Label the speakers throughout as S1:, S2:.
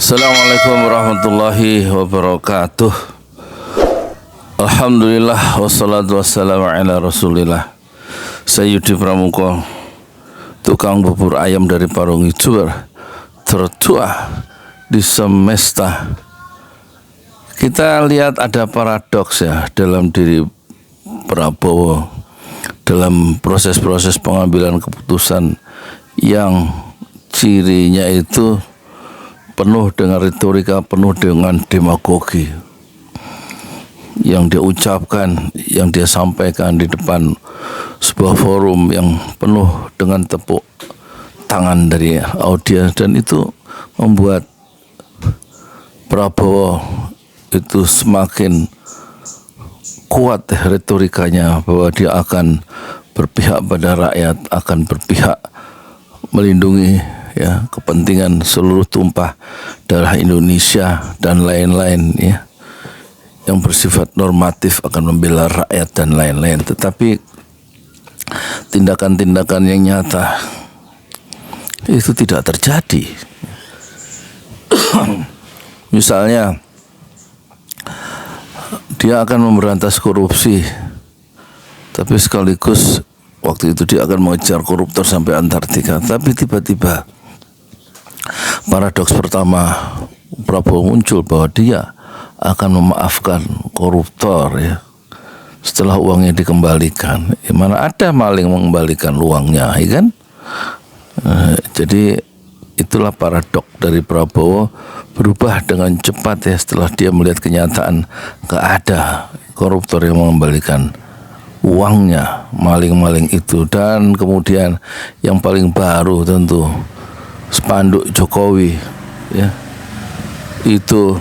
S1: Assalamualaikum warahmatullahi wabarakatuh. Alhamdulillah wassalatu wassalamu ala rasulillah. Sayyidi Pramuka, tukang bubur ayam dari Parung Youtuber tertua di semesta. Kita lihat ada paradoks ya dalam diri Prabowo dalam proses-proses pengambilan keputusan yang cirinya itu penuh dengan retorika, penuh dengan demagogi yang dia ucapkan, yang dia sampaikan di depan sebuah forum yang penuh dengan tepuk tangan dari audiens, dan itu membuat Prabowo itu semakin kuat retorikanya bahwa dia akan berpihak pada rakyat, akan berpihak melindungi ya kepentingan seluruh tumpah darah Indonesia dan lain-lain ya, yang bersifat normatif, akan membela rakyat dan lain-lain. Tetapi tindakan-tindakan yang nyata itu tidak terjadi. Misalnya dia akan memberantas korupsi, tapi sekaligus waktu itu dia akan mengejar koruptor sampai Antartika. Tapi tiba-tiba paradoks pertama Prabowo muncul bahwa dia akan memaafkan koruptor ya setelah uangnya dikembalikan. Mana ada maling mengembalikan uangnya, ya kan? Jadi itulah paradok dari Prabowo, berubah dengan cepat ya setelah dia melihat kenyataan gak ada koruptor yang mengembalikan uangnya, maling-maling itu. Dan kemudian yang paling baru tentu spanduk Jokowi ya, itu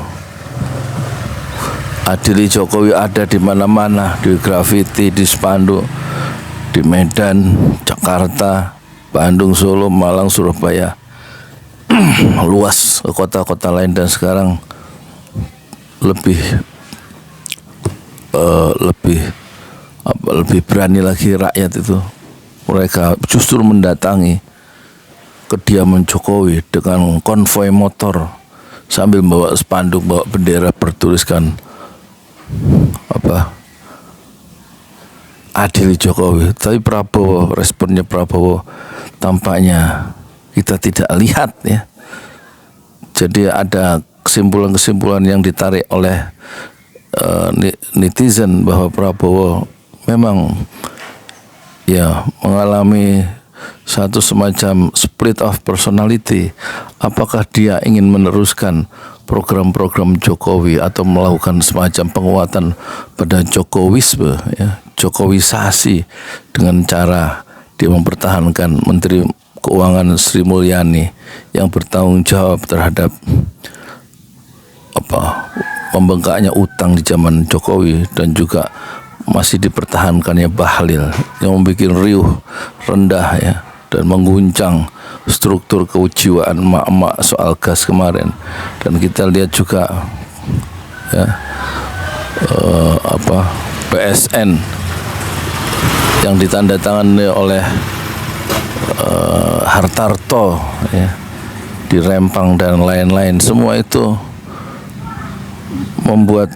S1: adili Jokowi ada di mana-mana, di grafiti, di spanduk, di Medan, Jakarta, Bandung, Solo, Malang, Surabaya, luas ke kota-kota lain. Dan sekarang lebih berani lagi rakyat itu, mereka justru mendatangi kediaman Jokowi dengan konvoi motor sambil bawa spanduk, bawa bendera bertuliskan adili Jokowi. Tapi Prabowo, responnya Prabowo tampaknya kita tidak lihat ya. Jadi ada kesimpulan-kesimpulan yang ditarik oleh netizen bahwa Prabowo memang ya mengalami satu semacam split of personality. Apakah dia ingin meneruskan program-program Jokowi atau melakukan semacam penguatan pada Jokowisme ya, Jokowisasi, dengan cara dia mempertahankan Menteri Keuangan Sri Mulyani yang bertanggung jawab terhadap membengkaknya utang di zaman Jokowi, dan juga masih dipertahankannya Bahlil yang membuat riuh, rendah ya, dan mengguncang struktur kejiwaan emak-emak soal gas kemarin. Dan kita lihat juga ya, PSN yang ditandatangani oleh Hartarto ya, di Rempang dan lain-lain. Semua itu membuat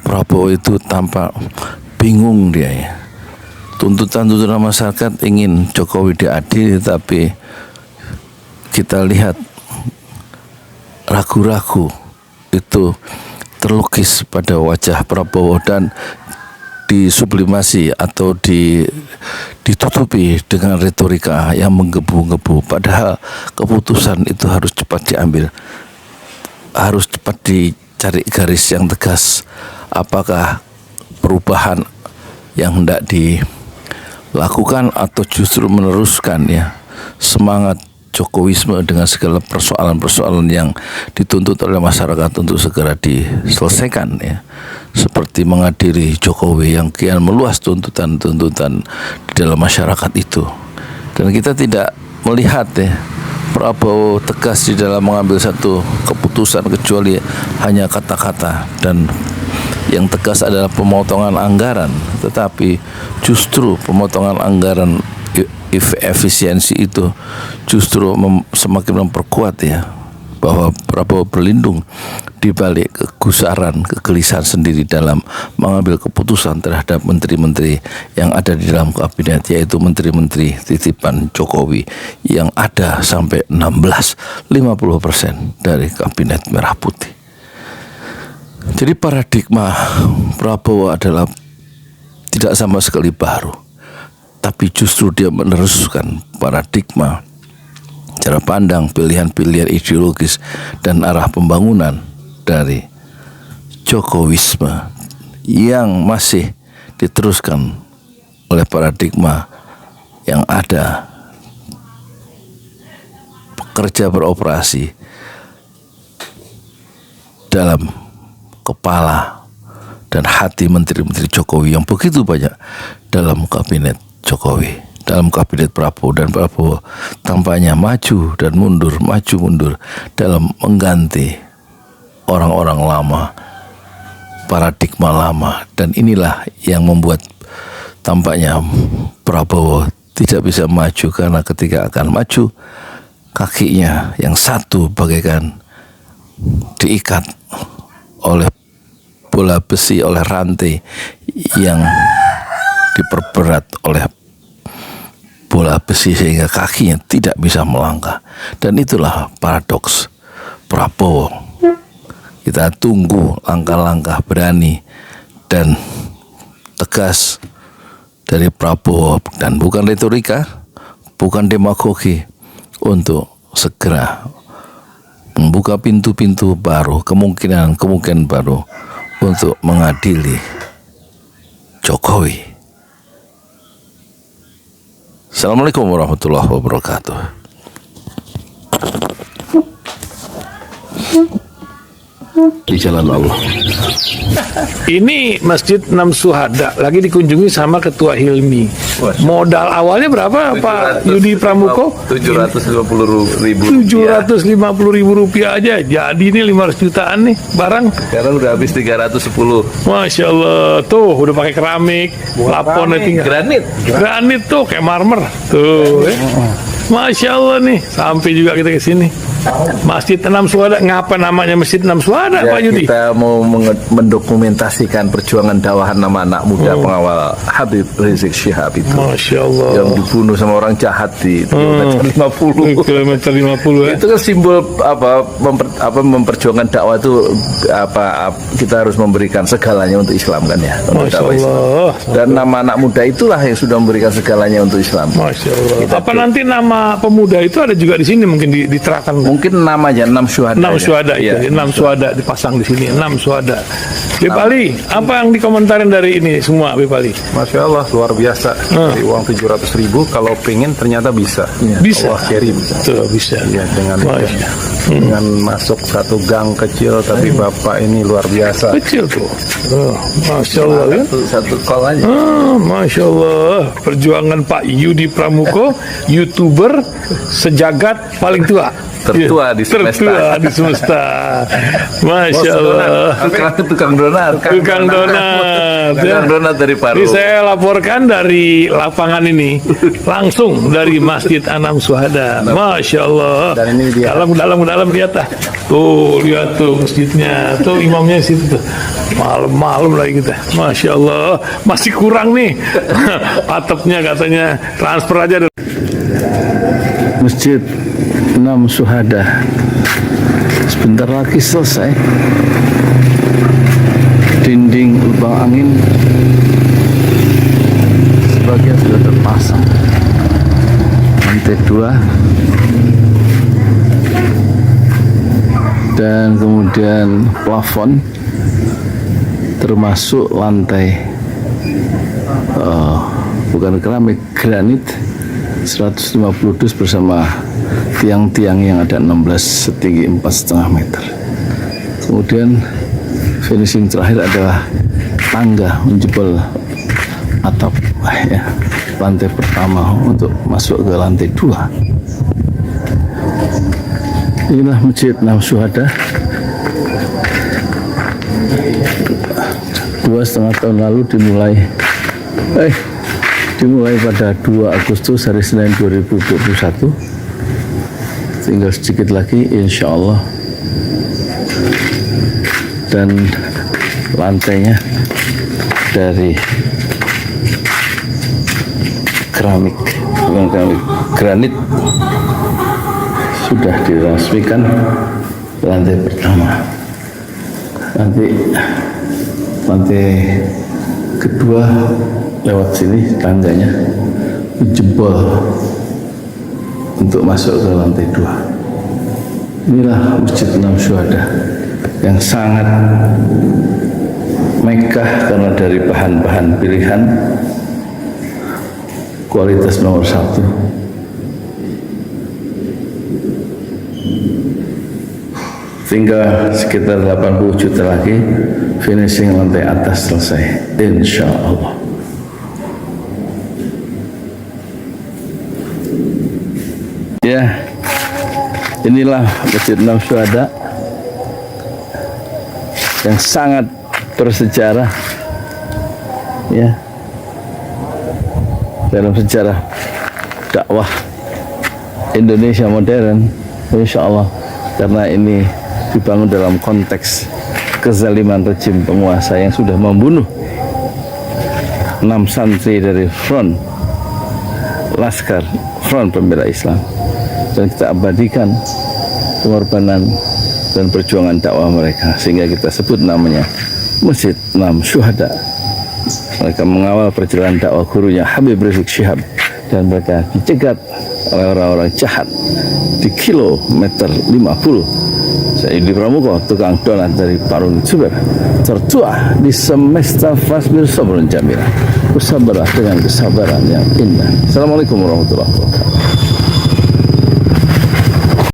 S1: Prabowo itu tampak bingung dia ya. Tuntutan masyarakat ingin Jokowi diadili, tapi kita lihat ragu-ragu itu terlukis pada wajah Prabowo dan disublimasi atau ditutupi dengan retorika yang menggebu-gebu. Padahal keputusan itu harus cepat diambil, harus cepat dicari garis yang tegas. Apakah perubahan yang hendak dilakukan atau justru meneruskan ya semangat Jokowisme dengan segala persoalan-persoalan yang dituntut oleh masyarakat untuk segera diselesaikan ya, seperti mengadili Jokowi yang kian meluas tuntutan-tuntutan di dalam masyarakat itu. Dan kita tidak melihat ya Prabowo tegas di dalam mengambil satu keputusan kecuali hanya kata-kata, dan yang tegas adalah pemotongan anggaran. Tetapi justru pemotongan anggaran efisiensi itu justru semakin memperkuat ya bahwa Prabowo berlindung di balik kegusaran, kegelisahan sendiri dalam mengambil keputusan terhadap menteri-menteri yang ada di dalam kabinet, yaitu menteri-menteri titipan Jokowi yang ada sampai 50% dari kabinet merah putih. Jadi paradigma Prabowo adalah tidak sama sekali baru, tapi justru dia meneruskan paradigma, cara pandang, pilihan-pilihan ideologis dan arah pembangunan dari Jokowisme yang masih diteruskan oleh paradigma yang ada bekerja beroperasi dalam kepala dan hati menteri-menteri Jokowi yang begitu banyak dalam kabinet Jokowi, dalam kabinet Prabowo. Dan Prabowo tampaknya maju dan mundur, maju mundur dalam mengganti orang-orang lama, paradigma lama. Dan inilah yang membuat tampaknya Prabowo tidak bisa maju, karena ketika akan maju, kakinya yang satu bagaikan diikat oleh bola besi, oleh rantai yang diperberat oleh bola besi sehingga kakinya tidak bisa melangkah. Dan itulah paradoks Prabowo. Kita tunggu langkah-langkah berani dan tegas dari Prabowo, dan bukan retorika, bukan demagogi, untuk segera membuka pintu-pintu baru, kemungkinan baru untuk mengadili Jokowi. Assalamualaikum warahmatullahi wabarakatuh. Di jalan Allah.
S2: Ini Masjid Enam Syuhada lagi dikunjungi sama Ketua Hilmi. Modal awalnya berapa Pak Yudi Pramuko?
S3: 750.000.
S2: 750.000 rupiah aja. Jadi ini 500 jutaan nih barang.
S3: Sekarang udah habis 310.
S2: Masya Allah, tuh udah pakai keramik, laponnya tinggal. Granit tuh kayak marmer. Tuh, Masya Allah nih, sampai juga kita ke sini. Masjid Enam Syuhada, ngapa namanya Masjid Enam Syuhada,
S3: Ya,
S2: Pak Yudi?
S3: kita mau mendokumentasikan perjuangan dakwah nama anak muda pengawal Habib Rizik Syihab itu.
S2: Masya Allah.
S3: Yang dibunuh sama orang jahat di kilometer 50.
S2: Kilometer 50 ya.
S3: Itu kan simbol memperjuangkan dakwah itu kita harus memberikan segalanya untuk Islam kan ya. Untuk
S2: Masya
S3: dakwah Islam.
S2: Allah.
S3: Dan nama anak muda itulah yang sudah memberikan segalanya untuk Islam.
S2: Masya Allah. Apa nanti nama pemuda itu ada juga di sini mungkin diterahkan?
S3: Mungkin namanya Enam Syuhada.
S2: 6 Syuhada itu,
S3: Ya.
S2: 6 Syuhada dipasang di sini, 6 Syuhada. Bip Ali, apa yang dikomentarin dari ini semua, Bip Ali?
S4: Masya Allah, luar biasa. Dari uang 700.000, kalau pengen ternyata bisa.
S2: Bisa.
S4: Allah kirim.
S2: Tuh, bisa.
S4: Ya, dengan masuk satu gang kecil, tapi Bapak ini luar biasa.
S2: Kecil tuh. Masya Allah kan?
S3: Satu call aja.
S2: Masya Allah. Perjuangan Pak Yudi Pramuko, YouTuber sejagat paling tua.
S3: Tertua di semesta.
S2: Tertua di semesta. Masya Allah.
S3: Tukang donat.
S2: Tukang donat.
S3: Tukang donat dari Paru.
S2: Ini saya laporkan dari lapangan ini, langsung dari Masjid Enam Syuhada. Masya Allah.
S4: Dan ini dia.
S2: Dalam lihat ah. Tuh lihat tuh masjidnya, tuh imamnya di situ tuh. Malam lagi kita. Masya Allah. Masih kurang nih. Atapnya katanya transfer aja.
S1: Masjid Enam Syuhada sebentar lagi selesai. Dinding lubang angin sebagian sudah terpasang, lantai 2, dan kemudian plafon termasuk lantai bukan keramik, granit 150 dus bersama tiang-tiang yang ada 16 setinggi 4,5 meter. Kemudian finishing terakhir adalah tangga menjebol atap ya, lantai pertama untuk masuk ke lantai 2. Inilah Masjid Enam Syuhada. 2,5 tahun lalu dimulai pada 2 Agustus hari Senin 2021. tinggal sedikit lagi insya Allah, dan lantainya dari keramik, bukan keramik, granit sudah diresmikan lantai pertama. Nanti lantai kedua lewat sini tangganya jebol untuk masuk ke lantai 2. Inilah Masjid Enam Syuhada yang sangat megah karena dari bahan-bahan pilihan kualitas nomor 1. Tinggal sekitar 80 juta lagi finishing lantai atas selesai insya Allah. Ya, inilah Masjid Enam Syuhada yang sangat bersejarah ya dalam sejarah dakwah Indonesia modern, insya Allah, karena ini dibangun dalam konteks kezaliman rejim penguasa yang sudah membunuh 6 santri dari front Laskar Front Pembela Islam, dan kita abadikan pengorbanan dan perjuangan dakwah mereka sehingga kita sebut namanya Masjid Enam Syuhada. Mereka mengawal perjalanan dakwah gurunya Habib Rizik Syihab, dan mereka dicegat oleh orang-orang jahat di kilometer 50. Saya Yudi Pramuko, tukang donat dari Parung Juber, tertua di semesta Fasbir Sabrun Jamila. Bersabarlah dengan kesabaran yang indah. Assalamualaikum warahmatullahi wabarakatuh.